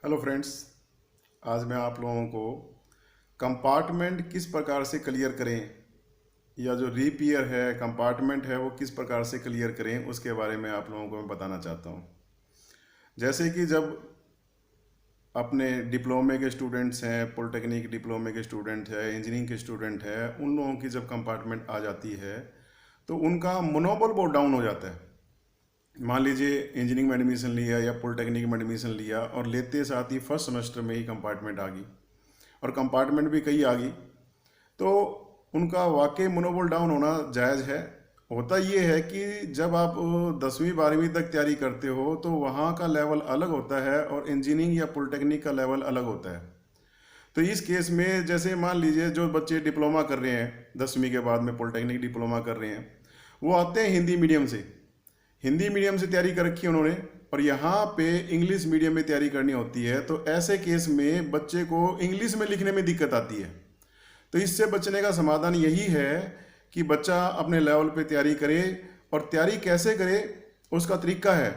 Hello friends. आज मैं आप लोगों को कंपार्टमेंट किस प्रकार से क्लियर करें या जो रीप ईयर है कंपार्टमेंट है वो किस प्रकार से क्लियर करें उसके बारे में आप लोगों को मैं बताना चाहता हूँ। जैसे कि जब अपने डिप्लोमे के स्टूडेंट्स हैं, पॉलिटेक्निक डिप्लोमे के स्टूडेंट है, इंजीनियरिंग के स्टूडेंट है, उन लोगों की जब कंपार्टमेंट आ जाती है तो उनका मनोबल बहुत डाउन हो जाता है। मान लीजिए इंजीनियरिंग में एडमिशन लिया या पॉलिटेक्निक में एडमिशन लिया और लेते साथ ही फर्स्ट सेमेस्टर में ही कंपार्टमेंट आ गई और कंपार्टमेंट भी कई आ गई, तो उनका वाकई मनोबल डाउन होना जायज़ है। होता ये है कि जब आप 10वीं 12वीं तक तैयारी करते हो तो वहाँ का लेवल अलग होता है और इंजीनियरिंग या पॉलिटेक्निक का लेवल अलग होता है। तो इस केस में जैसे मान लीजिए जो बच्चे डिप्लोमा कर रहे हैं 10वीं के बाद में पॉलिटेक्निक डिप्लोमा कर रहे हैं, वो आते हैं हिंदी मीडियम से। हिंदी मीडियम से तैयारी कर रखी है उन्होंने और यहाँ पे इंग्लिश मीडियम में तैयारी करनी होती है, तो ऐसे केस में बच्चे को इंग्लिश में लिखने में दिक्कत आती है। तो इससे बचने का समाधान यही है कि बच्चा अपने लेवल पे तैयारी करे। और तैयारी कैसे करे उसका तरीका है।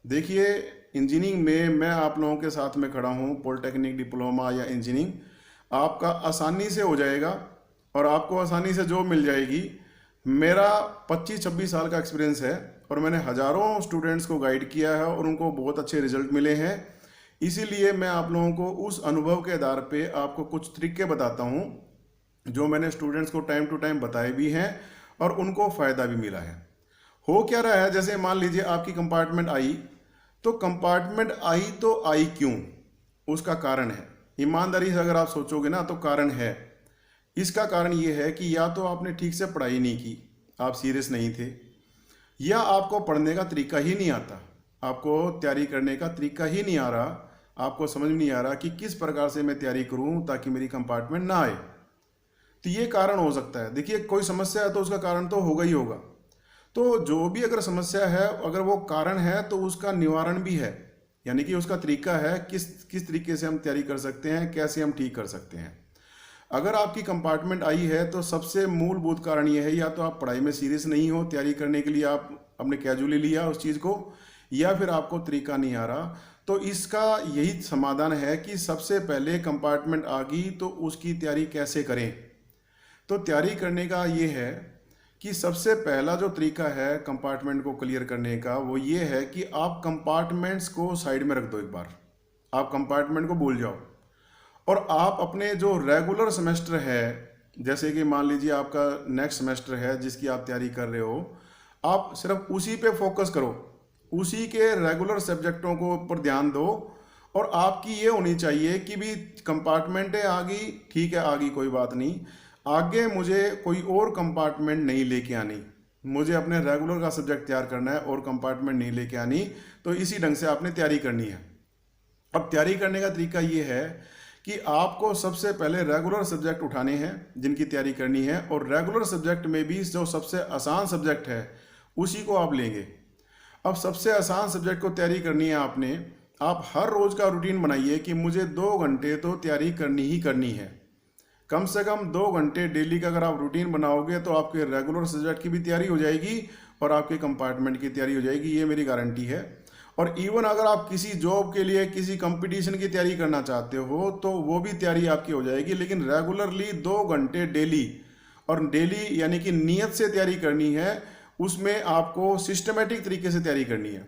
देखिए, इंजीनियरिंग में मैं आप लोगों के साथ में खड़ा हूँ, पॉलिटेक्निक डिप्लोमा या इंजीनियरिंग आपका आसानी से हो जाएगा और आपको आसानी से जॉब मिल जाएगी। मेरा 25-26 साल का एक्सपीरियंस है और मैंने हज़ारों स्टूडेंट्स को गाइड किया है और उनको बहुत अच्छे रिजल्ट मिले हैं। इसीलिए मैं आप लोगों को उस अनुभव के आधार पे आपको कुछ तरीके बताता हूँ जो मैंने स्टूडेंट्स को टाइम टू टाइम बताए भी हैं और उनको फ़ायदा भी मिला है। हो क्या रहा है, जैसे मान लीजिए आपकी कंपार्टमेंट आई, तो कंपार्टमेंट आई तो आई क्यों, उसका कारण है। ईमानदारी से अगर आप सोचोगे ना तो कारण है। इसका कारण ये है कि या तो आपने ठीक से पढ़ाई नहीं की, आप सीरियस नहीं थे, या आपको पढ़ने का तरीका ही नहीं आता, आपको तैयारी करने का तरीका ही नहीं आ रहा, आपको समझ नहीं आ रहा कि किस प्रकार से मैं तैयारी करूं ताकि मेरी कंपार्टमेंट ना आए। तो ये कारण हो सकता है। देखिए, कोई समस्या है तो उसका कारण तो होगा ही होगा। तो जो भी अगर समस्या है, अगर वो कारण है तो उसका निवारण भी है, यानी कि उसका तरीका है किस किस तरीके से हम तैयारी कर सकते हैं, कैसे हम ठीक कर सकते हैं। अगर आपकी कंपार्टमेंट आई है तो सबसे मूलभूत कारण ये है, या तो आप पढ़ाई में सीरियस नहीं हो, तैयारी करने के लिए आप अपने कैजुअली लिया उस चीज़ को, या फिर आपको तरीका नहीं आ रहा। तो इसका यही समाधान है कि सबसे पहले कंपार्टमेंट आ गई तो उसकी तैयारी कैसे करें। तो तैयारी करने का ये है कि सबसे पहला जो तरीका है कंपार्टमेंट को क्लियर करने का वो ये है कि आप कंपार्टमेंट्स को साइड में रख दो। एक बार आप कंपार्टमेंट को भूल जाओ और आप अपने जो रेगुलर सेमेस्टर है, जैसे कि मान लीजिए आपका नेक्स्ट सेमेस्टर है जिसकी आप तैयारी कर रहे हो, आप सिर्फ उसी पे फोकस करो, उसी के रेगुलर सब्जेक्टों को ऊपर ध्यान दो। और आपकी ये होनी चाहिए कि भी कंपार्टमेंट है आ गई, ठीक है आ गई, कोई बात नहीं, आगे मुझे कोई और कंपार्टमेंट नहीं लेके आनी, मुझे अपने रेगुलर का सब्जेक्ट तैयार करना है और कंपार्टमेंट नहीं लेके आनी। तो इसी ढंग से आपने तैयारी करनी है। अब तैयारी करने का तरीका ये है कि आपको सबसे पहले रेगुलर सब्जेक्ट उठाने हैं जिनकी तैयारी करनी है, और रेगुलर सब्जेक्ट में भी जो सबसे आसान सब्जेक्ट है उसी को आप लेंगे। अब सबसे आसान सब्जेक्ट को तैयारी करनी है आपने। आप हर रोज़ का रूटीन बनाइए कि मुझे 2 घंटे तो तैयारी करनी ही करनी है। कम से कम 2 घंटे डेली का अगर आप रूटीन बनाओगे तो आपके रेगुलर सब्जेक्ट की भी तैयारी हो जाएगी और आपके कंपार्टमेंट की तैयारी हो जाएगी, ये मेरी गारंटी है। और इवन अगर आप किसी जॉब के लिए किसी कंपटीशन की तैयारी करना चाहते हो तो वो भी तैयारी आपकी हो जाएगी, लेकिन रेगुलरली 2 घंटे डेली, और डेली यानी कि नियत से तैयारी करनी है। उसमें आपको सिस्टमेटिक तरीके से तैयारी करनी है।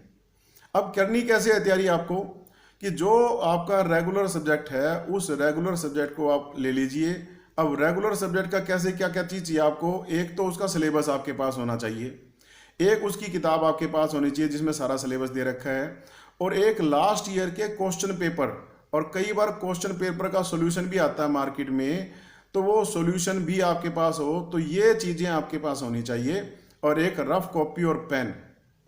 अब करनी कैसे है तैयारी आपको, कि जो आपका रेगुलर सब्जेक्ट है उस रेगुलर सब्जेक्ट को आप ले लीजिए। अब रेगुलर सब्जेक्ट का कैसे क्या क्या चीज़ चाहिए आपको, एक तो उसका सिलेबस आपके पास होना चाहिए, एक उसकी किताब आपके पास होनी चाहिए जिसमें सारा सिलेबस दे रखा है, और एक लास्ट ईयर के क्वेश्चन पेपर, और कई बार क्वेश्चन पेपर का सॉल्यूशन भी आता है मार्केट में, तो वो सॉल्यूशन भी आपके पास हो। तो ये चीज़ें आपके पास होनी चाहिए, और एक रफ कॉपी और पेन,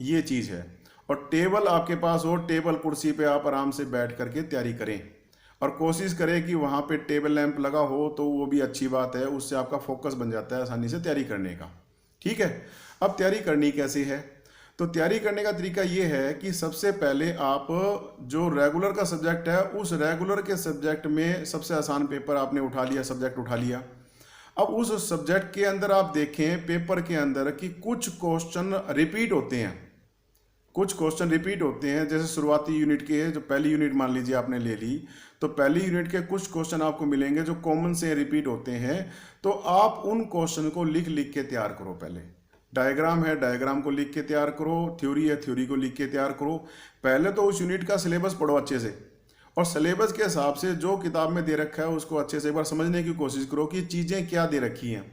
ये चीज़ है। और टेबल आपके पास हो, टेबल कुर्सी पे आप आराम से बैठ करके तैयारी करें, और कोशिश करें कि वहाँ पे टेबल लैंप लगा हो, तो वो भी अच्छी बात है, उससे आपका फोकस बन जाता है आसानी से तैयारी करने का। ठीक है। अब तैयारी करनी कैसे है, तो तैयारी करने का तरीका ये है कि सबसे पहले आप जो रेगुलर का सब्जेक्ट है उस रेगुलर के सब्जेक्ट में सबसे आसान पेपर आपने उठा लिया, सब्जेक्ट उठा लिया। अब उस सब्जेक्ट के अंदर आप देखें पेपर के अंदर कि कुछ क्वेश्चन रिपीट होते हैं, कुछ क्वेश्चन रिपीट होते हैं, जैसे शुरुआती यूनिट के, जो पहली यूनिट मान लीजिए आपने ले ली, तो पहली यूनिट के कुछ क्वेश्चन आपको मिलेंगे जो कॉमन से रिपीट होते हैं। तो आप उन क्वेश्चन को लिख लिख के तैयार करो। पहले डायग्राम है, डायग्राम को लिख के तैयार करो। थ्योरी है, थ्योरी को लिख के तैयार करो। पहले तो उस यूनिट का सिलेबस पढ़ो अच्छे से, और सिलेबस के हिसाब से जो किताब में दे रखा है उसको अच्छे से एक बार समझने की कोशिश करो कि चीज़ें क्या दे रखी हैं,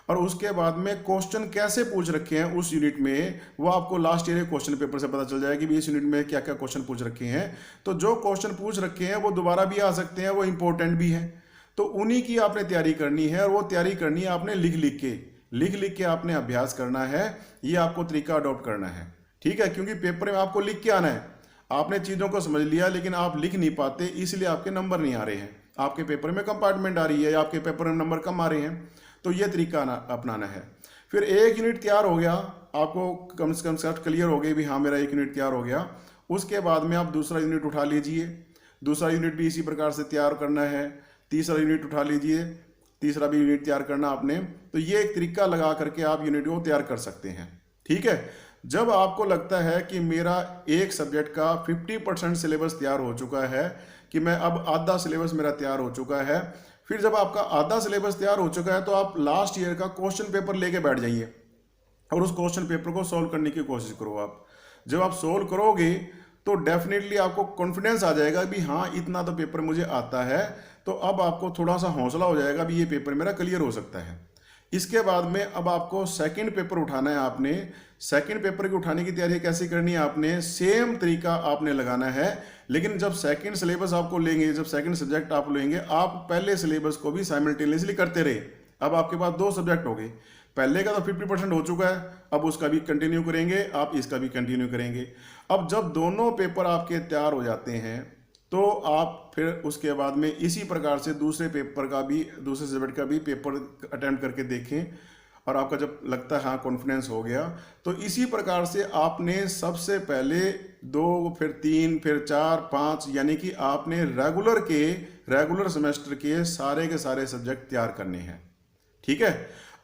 और उसके बाद में क्वेश्चन कैसे पूछ रखे हैं उस यूनिट में, वो आपको लास्ट ईयर क्वेश्चन पेपर से पता चल जाएगा कि इस यूनिट में क्या क्या क्वेश्चन पूछ रखे हैं। तो जो क्वेश्चन पूछ रखे हैं वो दोबारा भी आ सकते हैं, वो इंपॉर्टेंट भी है, तो उन्हीं की आपने तैयारी करनी है। और वो तैयारी करनी है आपने लिख लिख के आपने अभ्यास करना है। ये आपको तरीका अडॉप्ट करना है, ठीक है, क्योंकि पेपर में आपको लिख के आना है। आपने चीज़ों को समझ लिया लेकिन आप लिख नहीं पाते, इसलिए आपके नंबर नहीं आ रहे हैं। आपके पेपर में कंपार्टमेंट आ रही है या आपके पेपर में नंबर कम आ रहे हैं। तो ये तरीका अपनाना है। फिर एक यूनिट तैयार हो गया, आपको कम से कम कंसेप्ट क्लियर हो गई भी हाँ मेरा एक यूनिट तैयार हो गया। उसके बाद में आप दूसरा यूनिट उठा लीजिए, दूसरा यूनिट भी इसी प्रकार से तैयार करना है। तीसरा यूनिट उठा लीजिए, तीसरा भी यूनिट तैयार करना आपने। तो ये एक तरीका लगा करके आप यूनिट को तैयार कर सकते हैं, ठीक है। जब आपको लगता है कि मेरा एक सब्जेक्ट का 50% सिलेबस तैयार हो चुका है, कि मैं अब आधा सिलेबस मेरा तैयार हो चुका है, फिर जब आपका आधा सिलेबस तैयार हो चुका है तो आप लास्ट ईयर का क्वेश्चन पेपर लेके बैठ जाइए और उस क्वेश्चन पेपर को सॉल्व करने की कोशिश करो। आप जब आप सॉल्व करोगे तो डेफिनेटली आपको कॉन्फिडेंस आ जाएगा भी हाँ इतना तो पेपर मुझे आता है। तो अब आपको थोड़ा सा हौसला हो जाएगा भी ये पेपर मेरा क्लियर हो सकता है। इसके बाद में अब आपको सेकंड पेपर उठाना है। आपने सेकंड पेपर की उठाने की तैयारी कैसे करनी है, आपने सेम तरीका आपने लगाना है। लेकिन जब सेकंड सिलेबस आपको लेंगे, जब सेकंड सब्जेक्ट आप लेंगे, आप पहले सिलेबस को भी साइमल्टेनियसली करते रहे। अब आपके पास दो सब्जेक्ट हो गए, पहले का तो 50% हो चुका है, अब उसका भी कंटिन्यू करेंगे, आप इसका भी कंटिन्यू करेंगे। अब जब दोनों पेपर आपके तैयार हो जाते हैं तो आप फिर उसके बाद में इसी प्रकार से दूसरे पेपर का भी, दूसरे सब्जेक्ट का भी पेपर अटेम्प्ट करके देखें। और आपका जब लगता है हाँ कॉन्फिडेंस हो गया, तो इसी प्रकार से आपने सबसे पहले 2, फिर 3, फिर 4, 5, यानी कि आपने रेगुलर सेमेस्टर के सारे सब्जेक्ट तैयार करने हैं, ठीक है।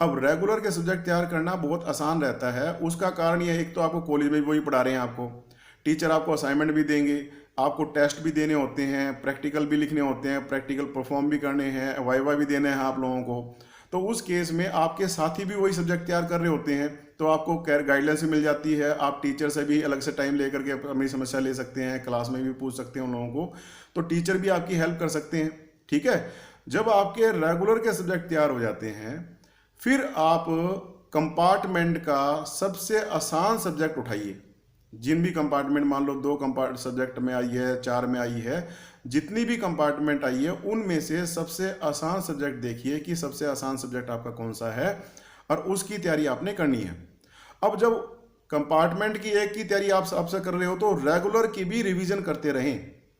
अब रेगुलर के सब्जेक्ट तैयार करना बहुत आसान रहता है। उसका कारण यह है, एक तो आपको कॉलेज में वही पढ़ा रहे हैं, आपको टीचर आपको असाइनमेंट भी देंगे, आपको टेस्ट भी देने होते हैं, प्रैक्टिकल भी लिखने होते हैं, प्रैक्टिकल परफॉर्म भी करने हैं, वाइवा भी देने हैं आप लोगों को। तो उस केस में आपके साथी भी वही सब्जेक्ट तैयार कर रहे होते हैं, तो आपको गाइडलाइंस भी मिल जाती है। आप टीचर से भी अलग से टाइम लेकर के अपनी समस्या ले सकते हैं, क्लास में भी पूछ सकते हैं उन लोगों को, तो टीचर भी आपकी हेल्प कर सकते हैं, ठीक है। जब आपके रेगुलर के सब्जेक्ट तैयार हो जाते हैं, फिर आप कंपार्टमेंट का सबसे आसान सब्जेक्ट उठाइए। जिन भी कंपार्टमेंट, मान लो 2 सब्जेक्ट में आई है, 4 में आई है, जितनी भी कंपार्टमेंट आई है उनमें से सबसे आसान सब्जेक्ट देखिए कि सबसे आसान सब्जेक्ट आपका कौन सा है, और उसकी तैयारी आपने करनी है। अब जब कंपार्टमेंट की एक की तैयारी आप आपसे कर रहे हो तो रेगुलर की भी रिवीजन करते रहें,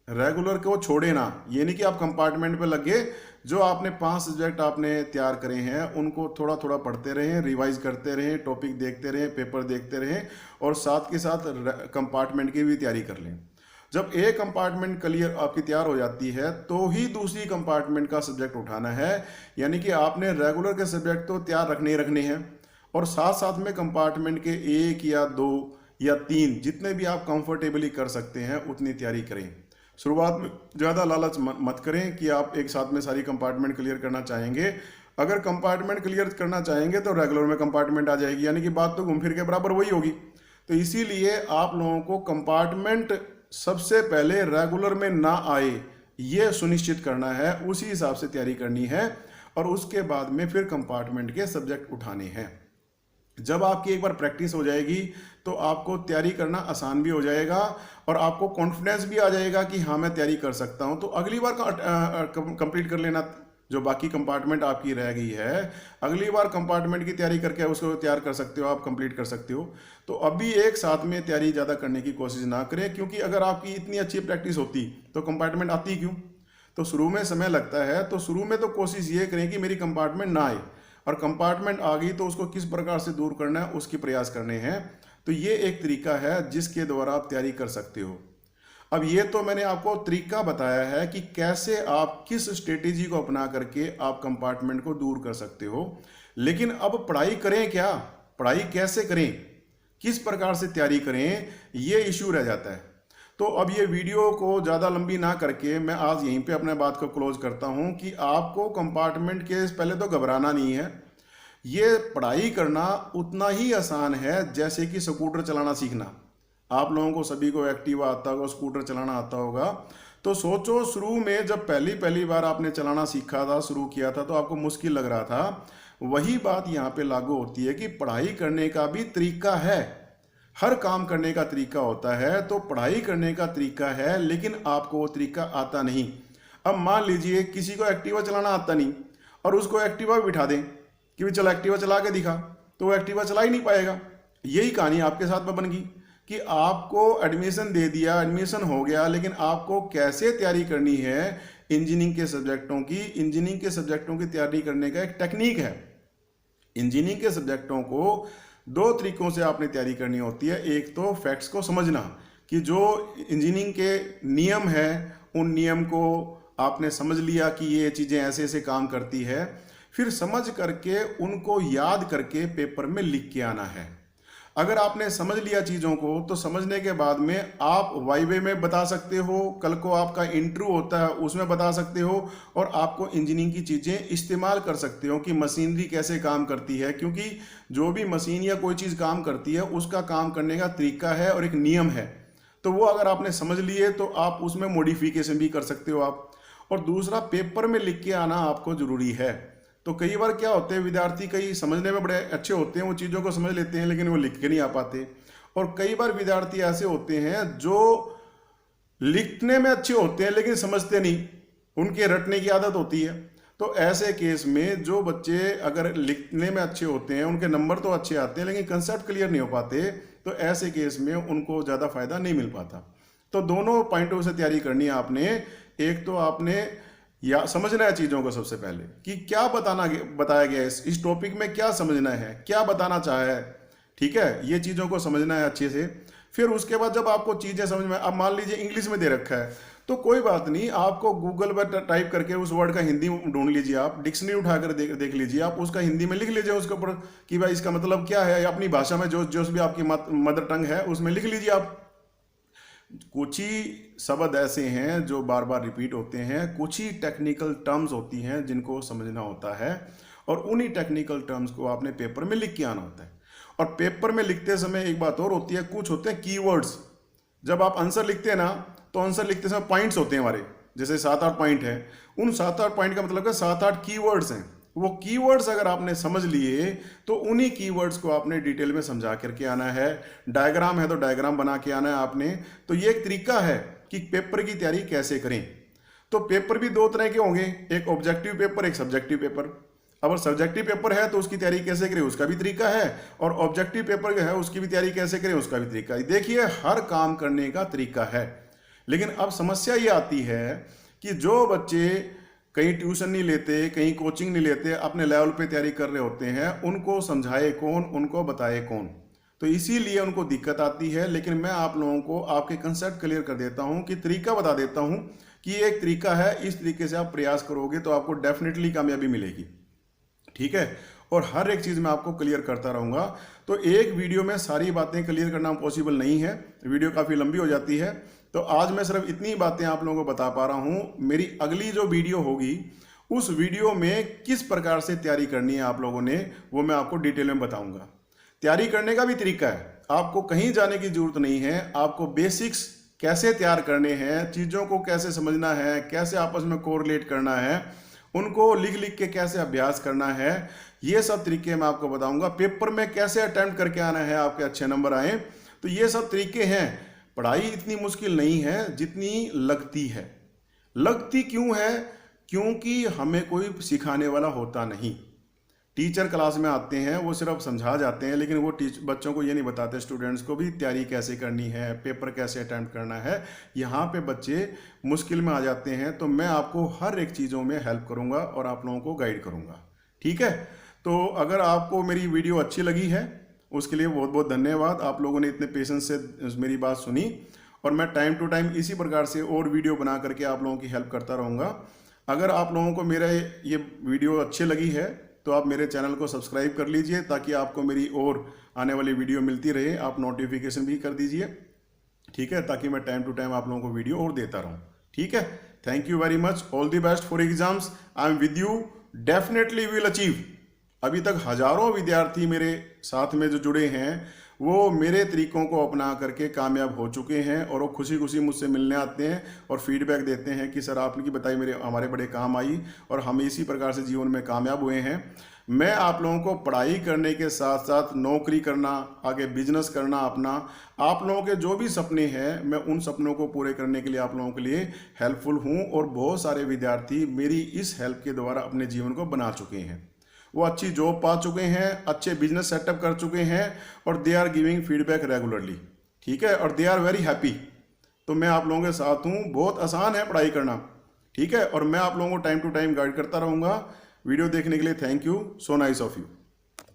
रेगुलर को छोड़े ना। ये नहीं कि आप कंपार्टमेंट पे लगे, जो आपने 5 सब्जेक्ट आपने तैयार करे हैं उनको थोड़ा थोड़ा पढ़ते रहें, रिवाइज करते रहें, टॉपिक देखते रहें, पेपर देखते रहें, और साथ के साथ कंपार्टमेंट की भी तैयारी कर लें। जब एक कंपार्टमेंट क्लियर आपकी तैयार हो जाती है तो ही दूसरी कंपार्टमेंट का सब्जेक्ट उठाना है। यानी कि आपने रेगुलर के सब्जेक्ट तो तैयार रखने ही रखने हैं, और साथ साथ में कंपार्टमेंट के 1 या 2 या 3 जितने भी आप कंफर्टेबली कर सकते हैं उतनी तैयारी करें। शुरुआत में ज़्यादा लालच मत करें कि आप एक साथ में सारी कंपार्टमेंट क्लियर करना चाहेंगे। अगर कंपार्टमेंट क्लियर करना चाहेंगे तो रेगुलर में कंपार्टमेंट आ जाएगी, यानी कि बात तो घूम फिर के बराबर वही होगी। तो इसीलिए आप लोगों को कंपार्टमेंट सबसे पहले रेगुलर में ना आए, ये सुनिश्चित करना है, उसी हिसाब से तैयारी करनी है, और उसके बाद में फिर कंपार्टमेंट के सब्जेक्ट उठाने हैं। जब आपकी एक बार प्रैक्टिस हो जाएगी तो आपको तैयारी करना आसान भी हो जाएगा, और आपको कॉन्फिडेंस भी आ जाएगा कि हाँ मैं तैयारी कर सकता हूँ। तो अगली बार कंप्लीट कर लेना, जो बाकी कंपार्टमेंट आपकी रह गई है, अगली बार कंपार्टमेंट की तैयारी करके उसको तैयार कर सकते हो, आप कंप्लीट कर सकते हो। तो अभी एक साथ में तैयारी ज़्यादा करने की कोशिश ना करें, क्योंकि अगर आपकी इतनी अच्छी प्रैक्टिस होती तो कंपार्टमेंट आती क्यों। तो शुरू में समय लगता है, तो शुरू में तो कोशिश ये करें कि मेरी कंपार्टमेंट ना आए, और कंपार्टमेंट आ गई तो उसको किस प्रकार से दूर करना है उसके प्रयास करने हैं। तो ये एक तरीका है जिसके द्वारा आप तैयारी कर सकते हो। अब ये तो मैंने आपको तरीका बताया है कि कैसे आप किस स्ट्रेटेजी को अपना करके आप कंपार्टमेंट को दूर कर सकते हो। लेकिन अब पढ़ाई करें क्या, पढ़ाई कैसे करें, किस प्रकार से तैयारी करें, ये इश्यू रह जाता है। तो अब ये वीडियो को ज़्यादा लंबी ना करके मैं आज यहीं पे अपने बात को क्लोज करता हूँ कि आपको कंपार्टमेंट के पहले तो घबराना नहीं है। ये पढ़ाई करना उतना ही आसान है जैसे कि स्कूटर चलाना सीखना। आप लोगों को सभी को एक्टिवा आता होगा, स्कूटर चलाना आता होगा। तो सोचो शुरू में जब पहली पहली बार आपने चलाना सीखा था, शुरू किया था, तो आपको मुश्किल लग रहा था। वही बात यहाँ पे लागू होती है कि पढ़ाई करने का भी तरीका है, हर काम करने का तरीका होता है। तो पढ़ाई करने का तरीका है, लेकिन आपको वो तरीका आता नहीं। अब मान लीजिए किसी को एक्टिवा चलाना आता नहीं और उसको एक्टिवा बिठा दें कि भी चलो एक्टिवा चला के दिखा, तो वो एक्टिवा चला ही नहीं पाएगा। यही कहानी आपके साथ में बन गई कि आपको एडमिशन दे दिया, एडमिशन हो गया, लेकिन आपको कैसे तैयारी करनी है इंजीनियरिंग के सब्जेक्टों की। इंजीनियरिंग के सब्जेक्टों की तैयारी करने का एक टेक्निक है। इंजीनियरिंग के सब्जेक्टों को दो तरीकों से आपने तैयारी करनी होती है। एक तो फैक्ट्स को समझना कि जो इंजीनियरिंग के नियम है, उन नियम को आपने समझ लिया कि ये चीज़ें ऐसे ऐसे काम करती है। फिर समझ करके उनको याद करके पेपर में लिख के आना है। अगर आपने समझ लिया चीज़ों को, तो समझने के बाद में आप वाइवे में बता सकते हो, कल को आपका इंटरव्यू होता है उसमें बता सकते हो, और आपको इंजीनियरिंग की चीज़ें इस्तेमाल कर सकते हो कि मशीनरी कैसे काम करती है। क्योंकि जो भी मशीन या कोई चीज़ काम करती है उसका काम करने का तरीका है और एक नियम है। तो वो अगर आपने समझ लिए तो आप उसमें मॉडिफिकेशन भी कर सकते हो आप। और दूसरा, पेपर में लिख के आना आपको ज़रूरी है। तो कई बार क्या होते हैं, विद्यार्थी कई समझने में बड़े अच्छे होते हैं, वो चीज़ों को समझ लेते हैं, लेकिन वो लिख के नहीं आ पाते। और कई बार विद्यार्थी ऐसे होते हैं जो लिखने में अच्छे होते हैं लेकिन समझते नहीं, उनके रटने की आदत होती है। तो ऐसे केस में जो बच्चे अगर लिखने में अच्छे होते हैं, उनके नंबर तो अच्छे आते हैं लेकिन कंसेप्ट क्लियर नहीं हो पाते, तो ऐसे केस में उनको ज़्यादा फायदा नहीं मिल पाता। तो दोनों पॉइंटों से तैयारी करनी है आपने। एक तो आपने या समझना है चीज़ों को सबसे पहले कि क्या बताया गया है, इस टॉपिक में क्या समझना है, क्या बताना चाहा है। ठीक है, ये चीज़ों को समझना है अच्छे से। फिर उसके बाद जब आपको चीज़ें समझ में, अब मान लीजिए इंग्लिश में दे रखा है, तो कोई बात नहीं, आपको गूगल पर टाइप करके उस वर्ड का हिंदी ढूंढ लीजिए, आप डिक्शनरी उठाकर देख लीजिए, आप उसका हिंदी में लिख लीजिए उसके ऊपर कि भाई इसका मतलब क्या है, या अपनी भाषा में जो जो भी आपकी मदर टंग है उसमें लिख लीजिए आप। कुछ ही शब्द ऐसे हैं जो बार बार रिपीट होते हैं, कुछ ही टेक्निकल टर्म्स होती हैं जिनको समझना होता है, और उन्हीं टेक्निकल टर्म्स को आपने पेपर में लिख के आना होता है। और पेपर में लिखते समय एक बात और होती है, कुछ होते हैं कीवर्ड्स। जब आप आंसर लिखते हैं ना, तो आंसर लिखते समय पॉइंट्स होते हैं हमारे, जैसे 7-8 पॉइंट है, उन 7-8 पॉइंट का मतलब है 7-8 कीवर्ड्स हैं। वो कीवर्ड्स अगर आपने समझ लिए तो उन्हीं कीवर्ड्स को आपने डिटेल में समझा करके आना है। डायग्राम है तो डायग्राम बना के आना है आपने। तो ये एक तरीका है कि पेपर की तैयारी कैसे करें। तो पेपर भी दो तरह के होंगे, एक ऑब्जेक्टिव पेपर, एक सब्जेक्टिव पेपर। अगर सब्जेक्टिव पेपर है तो उसकी तैयारी कैसे करें उसका भी तरीका है, और ऑब्जेक्टिव पेपर है उसकी भी तैयारी कैसे करें उसका भी तरीका है। देखिए, हर काम करने का तरीका है। लेकिन अब समस्या ये आती है कि जो बच्चे कहीं ट्यूशन नहीं लेते, कहीं कोचिंग नहीं लेते, अपने लेवल पे तैयारी कर रहे होते हैं, उनको समझाए कौन, उनको बताए कौन। तो इसीलिए उनको दिक्कत आती है। लेकिन मैं आप लोगों को आपके कंसेप्ट क्लियर कर देता हूं, कि तरीका बता देता हूं कि ये एक तरीका है, इस तरीके से आप प्रयास करोगे तो आपको डेफिनेटली कामयाबी मिलेगी। ठीक है, और हर एक चीज़ मैं आपको क्लियर करता रहूँगा। तो एक वीडियो में सारी बातें क्लियर करना पॉसिबल नहीं है, वीडियो काफ़ी लंबी हो जाती है। तो आज मैं सिर्फ इतनी बातें आप लोगों को बता पा रहा हूँ। मेरी अगली जो वीडियो होगी, उस वीडियो में किस प्रकार से तैयारी करनी है आप लोगों ने, वो मैं आपको डिटेल में बताऊँगा। तैयारी करने का भी तरीका है, आपको कहीं जाने की जरूरत नहीं है। आपको बेसिक्स कैसे तैयार करने हैं, चीज़ों को कैसे समझना है, कैसे आपस में कोरिलेट करना है, उनको लिख लिख के कैसे अभ्यास करना है, ये सब तरीके मैं आपको बताऊंगा। पेपर में कैसे अटेम्प्ट करके आना है आपके अच्छे नंबर आए, तो ये सब तरीके हैं। पढ़ाई इतनी मुश्किल नहीं है जितनी लगती है। लगती क्यों है? क्योंकि हमें कोई सिखाने वाला होता नहीं। टीचर क्लास में आते हैं, वो सिर्फ समझा जाते हैं, लेकिन वो बच्चों को ये नहीं बताते, स्टूडेंट्स को भी, तैयारी कैसे करनी है, पेपर कैसे अटेम्प्ट करना है। यहाँ पे बच्चे मुश्किल में आ जाते हैं। तो मैं आपको हर एक चीज़ों में हेल्प करूँगा और आप लोगों को गाइड करूँगा। ठीक है, तो अगर आपको मेरी वीडियो अच्छी लगी है, उसके लिए बहुत बहुत धन्यवाद। आप लोगों ने इतने पेशेंस से मेरी बात सुनी, और मैं टाइम टू टाइम इसी प्रकार से और वीडियो बना करके आप लोगों की हेल्प करता रहूँगा। अगर आप लोगों को मेरा ये वीडियो अच्छी लगी है तो आप मेरे चैनल को सब्सक्राइब कर लीजिए ताकि आपको मेरी और आने वाली वीडियो मिलती रहे। आप नोटिफिकेशन भी कर दीजिए, ठीक है, ताकि मैं टाइम टू टाइम आप लोगों को वीडियो और देता रहूं। ठीक है, thank you very much, all the best for exams, I am with you, definitely will achieve. अभी तक हजारों विद्यार्थी मेरे साथ में जो जुड़े हैं वो मेरे तरीकों को अपना करके कामयाब हो चुके हैं और वो खुशी खुशी मुझसे मिलने आते हैं और फीडबैक देते हैं कि सर आपकी बताई हमारे बड़े काम आई और हम इसी प्रकार से जीवन में कामयाब हुए हैं। मैं आप लोगों को पढ़ाई करने के साथ साथ नौकरी करना, आगे बिजनेस करना अपना, आप लोगों के जो भी सपने हैं मैं उन सपनों को पूरे करने के लिए आप लोगों के लिए हेल्पफुल हूँ और बहुत सारे विद्यार्थी मेरी इस हेल्प के द्वारा अपने जीवन को बना चुके हैं। वो अच्छी जॉब पा चुके हैं, अच्छे बिजनेस सेटअप कर चुके हैं और they are giving feedback regularly, ठीक है, और दे आर वेरी हैप्पी। तो मैं आप लोगों के साथ हूँ, बहुत आसान है पढ़ाई करना, ठीक है, और मैं आप लोगों को टाइम टू टाइम गाइड करता रहूँगा। वीडियो देखने के लिए thank you, so nice of you.